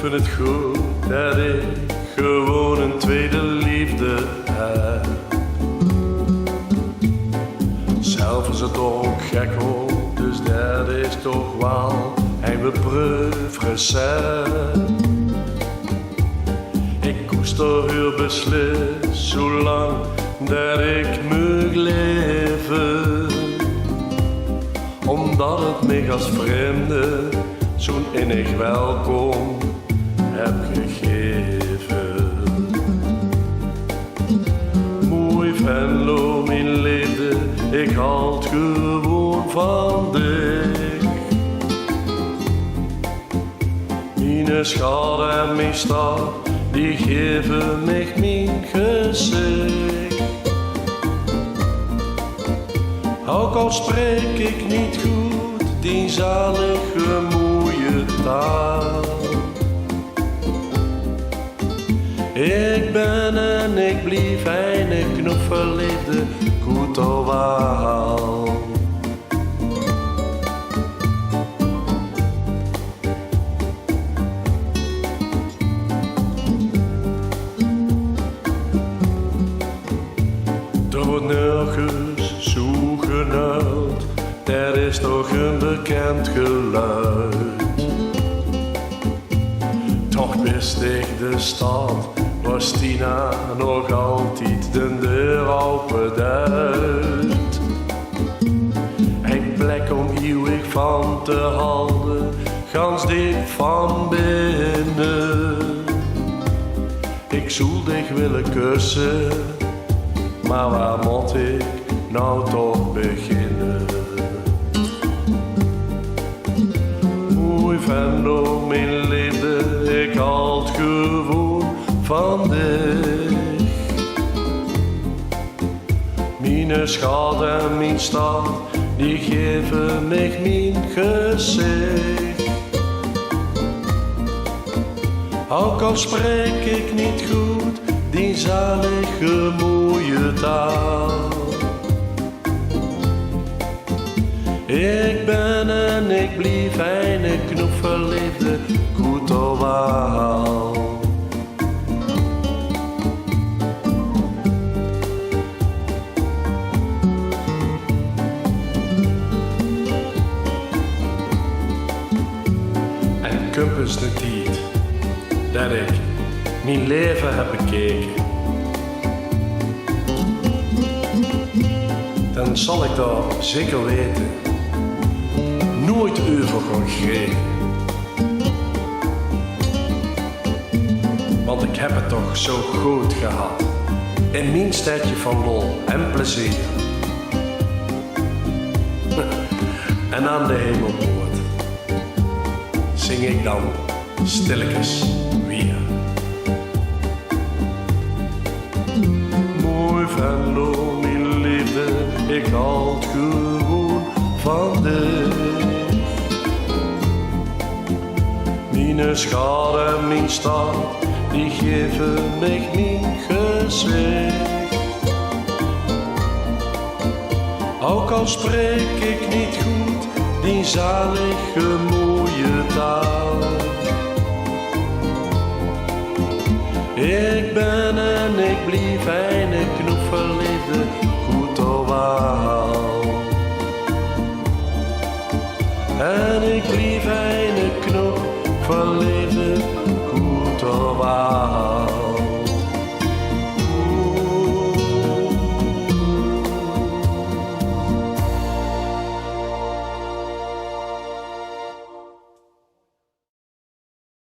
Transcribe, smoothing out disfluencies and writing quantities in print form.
vind het goed dat ik gewoon een tweede liefde heb. Zelf is het ook gek hoor, dus dat is toch wel een beproefd recept. Ik koester u beslist, zolang dat ik mag leven. Omdat het mij als vreemde zo'n innig welkom heb gegeven. Mooi Venlo, mijn liefde, ik houd gewoon van dich. Mijn schat en mijn stad, die geven mij mijn gezicht. Ook al spreek ik niet goed die zalige mooie taal. Ik ben en ik blijf een knuffelliefde koeterwaal. Er wordt nergens zo genuild, er is toch een bekend geluid. Toch wist ik de stad, was Tina nog altijd de deur open duidt. Een plek om eeuwig van te houden, gans diep van binnen. Ik zou dich willen kussen, maar waar moet ik nou toch beginnen? Mooi Venlo, mijn liefde, ik houd gewoon van dich. Mijn schat en mijn stad, die geven mij mijn gezicht. Ook al spreek ik niet goed die zalige mooie taal. Ik ben en ik blijf een knuffelliefde koeterwaal. En kumpens de tijd dat ik mijn leven heb bekeken, dan zal ik dat zeker weten, nooit over gaan gregen. Want ik heb het toch zo goed gehad, in mijn stadje van lol en plezier. En aan de hemelpoort zing ik dan stilletjes weer. Mooi Venlo, mijn liefde, ik houd gewoon van dich. Mijn schat en mijn stad, die geven mij mijn gezicht. Ook al spreek ik niet goed die zalige mooie taal. Ik ben en ik blijf een knuffelliefde koeterwaal. En ik blijf een knuffelliefde koeterwaal.